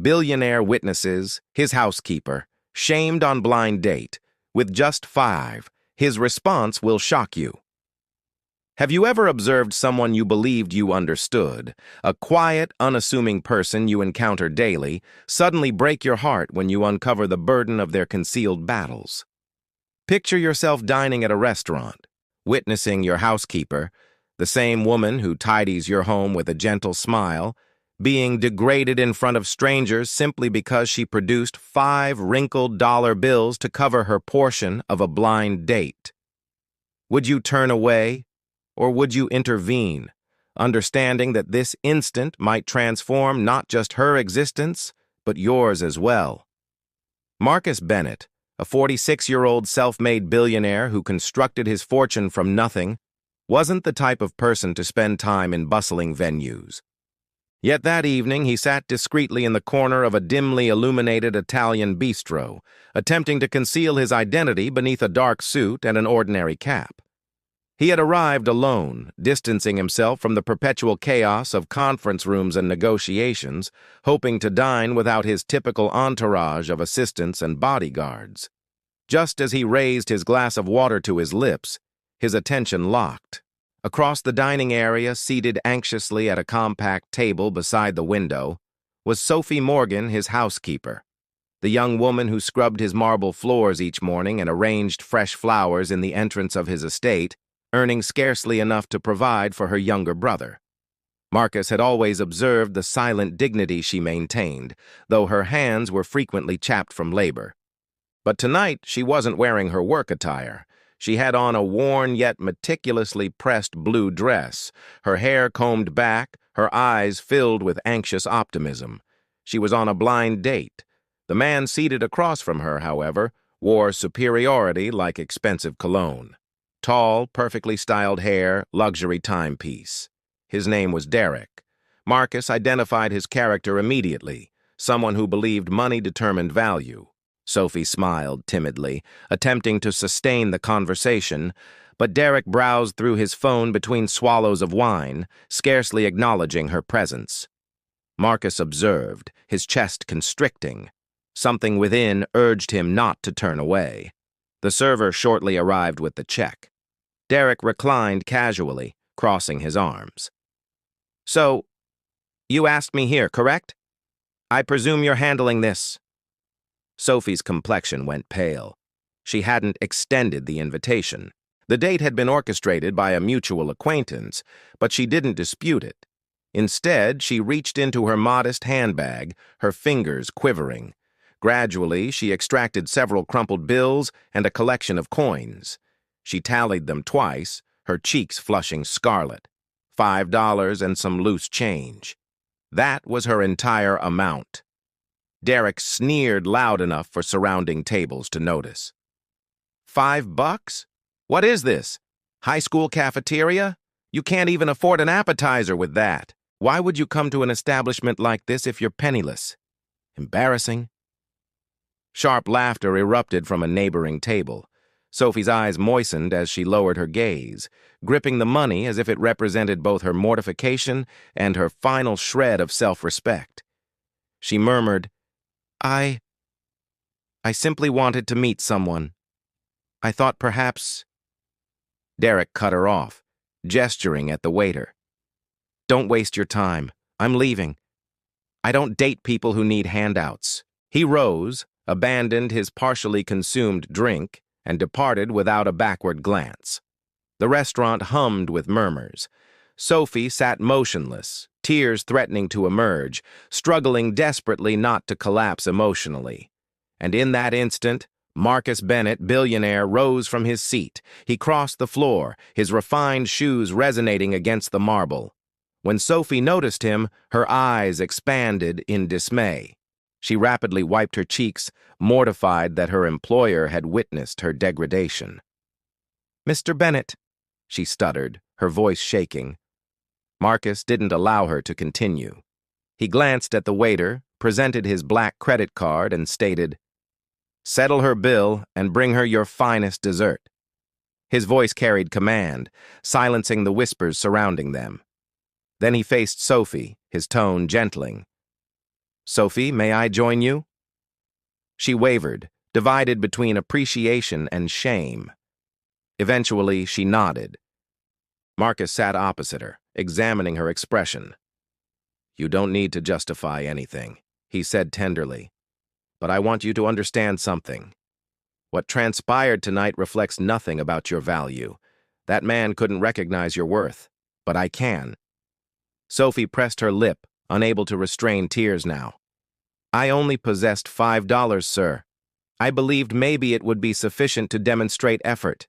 Billionaire witnesses his housekeeper, shamed on blind date. With just 5, his response will shock you. Have you ever observed someone you believed you understood, a quiet, unassuming person you encounter daily, suddenly break your heart when you uncover the burden of their concealed battles? Picture yourself dining at a restaurant, witnessing your housekeeper, the same woman who tidies your home with a gentle smile, being degraded in front of strangers simply because she produced 5 wrinkled dollar bills to cover her portion of a blind date. Would you turn away, or would you intervene, understanding that this instant might transform not just her existence, but yours as well? Marcus Bennett, a 46-year-old self-made billionaire who constructed his fortune from nothing, wasn't the type of person to spend time in bustling venues. Yet that evening he sat discreetly in the corner of a dimly illuminated Italian bistro, attempting to conceal his identity beneath a dark suit and an ordinary cap. He had arrived alone, distancing himself from the perpetual chaos of conference rooms and negotiations, hoping to dine without his typical entourage of assistants and bodyguards. Just as he raised his glass of water to his lips, his attention locked. Across the dining area, seated anxiously at a compact table beside the window, was Sophie Morgan, his housekeeper, the young woman who scrubbed his marble floors each morning and arranged fresh flowers in the entrance of his estate, earning scarcely enough to provide for her younger brother. Marcus had always observed the silent dignity she maintained, though her hands were frequently chapped from labor. But tonight she wasn't wearing her work attire. She had on a worn yet meticulously pressed blue dress, her hair combed back, her eyes filled with anxious optimism. She was on a blind date. The man seated across from her, however, wore superiority like expensive cologne. Tall, perfectly styled hair, luxury timepiece. His name was Derek. Marcus identified his character immediately, someone who believed money determined value. Sophie smiled timidly, attempting to sustain the conversation, but Derek browsed through his phone between swallows of wine, scarcely acknowledging her presence. Marcus observed, his chest constricting. Something within urged him not to turn away. The server shortly arrived with the check. Derek reclined casually, crossing his arms. "So, you asked me here, correct? I presume you're handling this." Sophie's complexion went pale. She hadn't extended the invitation. The date had been orchestrated by a mutual acquaintance, but she didn't dispute it. Instead, she reached into her modest handbag, her fingers quivering. Gradually, she extracted several crumpled bills and a collection of coins. She tallied them twice, her cheeks flushing scarlet. $5 and some loose change. That was her entire amount. Derek sneered loud enough for surrounding tables to notice. $5? What is this? High school cafeteria? You can't even afford an appetizer with that. Why would you come to an establishment like this if you're penniless? Embarrassing. Sharp laughter erupted from a neighboring table. Sophie's eyes moistened as she lowered her gaze, gripping the money as if it represented both her mortification and her final shred of self-respect. She murmured, I simply wanted to meet someone. I thought perhaps—" Derek cut her off, gesturing at the waiter. "Don't waste your time. I'm leaving. I don't date people who need handouts." He rose, abandoned his partially consumed drink, and departed without a backward glance. The restaurant hummed with murmurs. Sophie sat motionless, tears threatening to emerge, struggling desperately not to collapse emotionally. And in that instant, Marcus Bennett, billionaire, rose from his seat. He crossed the floor, his refined shoes resonating against the marble. When Sophie noticed him, her eyes expanded in dismay. She rapidly wiped her cheeks, mortified that her employer had witnessed her degradation. "Mr. Bennett," she stuttered, her voice shaking. Marcus didn't allow her to continue. He glanced at the waiter, presented his black credit card, and stated, "Settle her bill and bring her your finest dessert." His voice carried command, silencing the whispers surrounding them. Then he faced Sophie, his tone gentling. Sophie, may I join you? She wavered, divided between appreciation and shame. Eventually, she nodded. Marcus sat opposite her, examining her expression. You don't need to justify anything, he said tenderly. But I want you to understand something. What transpired tonight reflects nothing about your value. That man couldn't recognize your worth, but I can. Sophie pressed her lip, unable to restrain tears now. I only possessed $5, sir. I believed maybe it would be sufficient to demonstrate effort.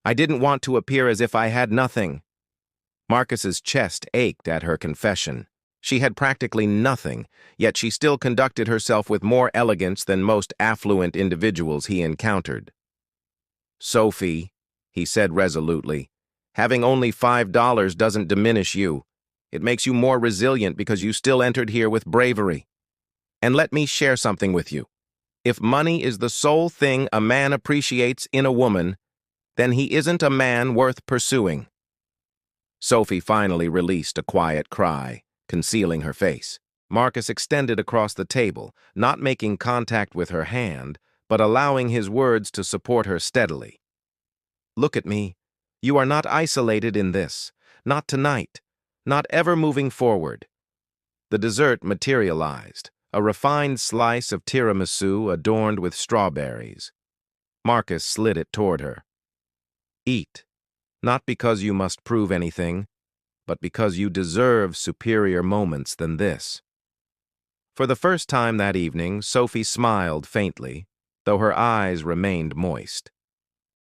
I didn't want to appear as if I had nothing. Marcus's chest ached at her confession. She had practically nothing, yet she still conducted herself with more elegance than most affluent individuals he encountered. Sophie, he said resolutely, having only $5 doesn't diminish you. It makes you more resilient because you still entered here with bravery. And let me share something with you. If money is the sole thing a man appreciates in a woman, then he isn't a man worth pursuing. Sophie finally released a quiet cry, concealing her face. Marcus extended across the table, not making contact with her hand, but allowing his words to support her steadily. Look at me. You are not isolated in this. Not tonight. Not ever moving forward. The dessert materialized, a refined slice of tiramisu adorned with strawberries. Marcus slid it toward her. Eat, not because you must prove anything, but because you deserve superior moments than this. For the first time that evening, Sophie smiled faintly, though her eyes remained moist.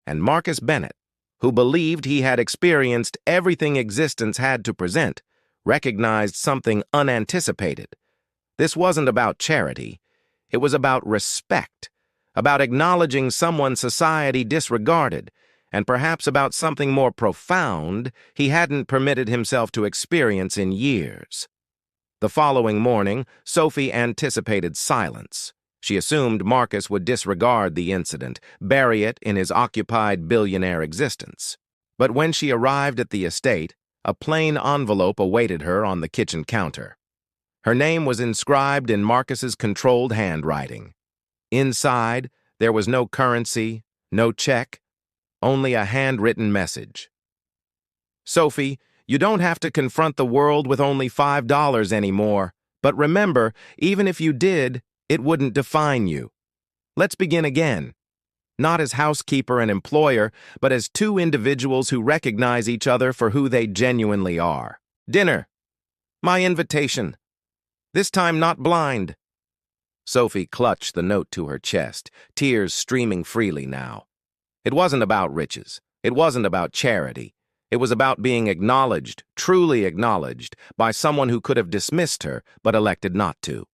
And Marcus Bennett, who believed he had experienced everything existence had to present, recognized something unanticipated. This wasn't about charity. It was about respect, about acknowledging someone society disregarded, and perhaps about something more profound he hadn't permitted himself to experience in years. The following morning, Sophie anticipated silence. She assumed Marcus would disregard the incident, bury it in his occupied billionaire existence. But when she arrived at the estate, a plain envelope awaited her on the kitchen counter. Her name was inscribed in Marcus's controlled handwriting. Inside, there was no currency, no check, only a handwritten message. Sophie, you don't have to confront the world with only $5 anymore. But remember, even if you did, it wouldn't define you. Let's begin again. Not as housekeeper and employer, but as two individuals who recognize each other for who they genuinely are. Dinner. My invitation. This time not blind. Sophie clutched the note to her chest, tears streaming freely now. It wasn't about riches. It wasn't about charity. It was about being acknowledged, truly acknowledged, by someone who could have dismissed her but elected not to.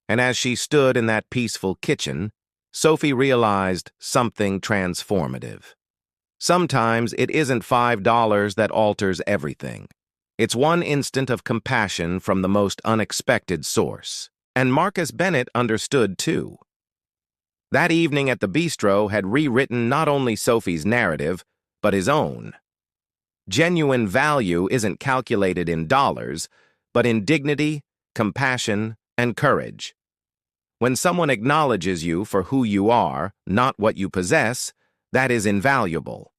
And as she stood in that peaceful kitchen, Sophie realized something transformative. Sometimes it isn't $5 that alters everything. It's one instant of compassion from the most unexpected source. And Marcus Bennett understood too. That evening at the bistro had rewritten not only Sophie's narrative, but his own. Genuine value isn't calculated in dollars, but in dignity, compassion, and courage. When someone acknowledges you for who you are, not what you possess, that is invaluable.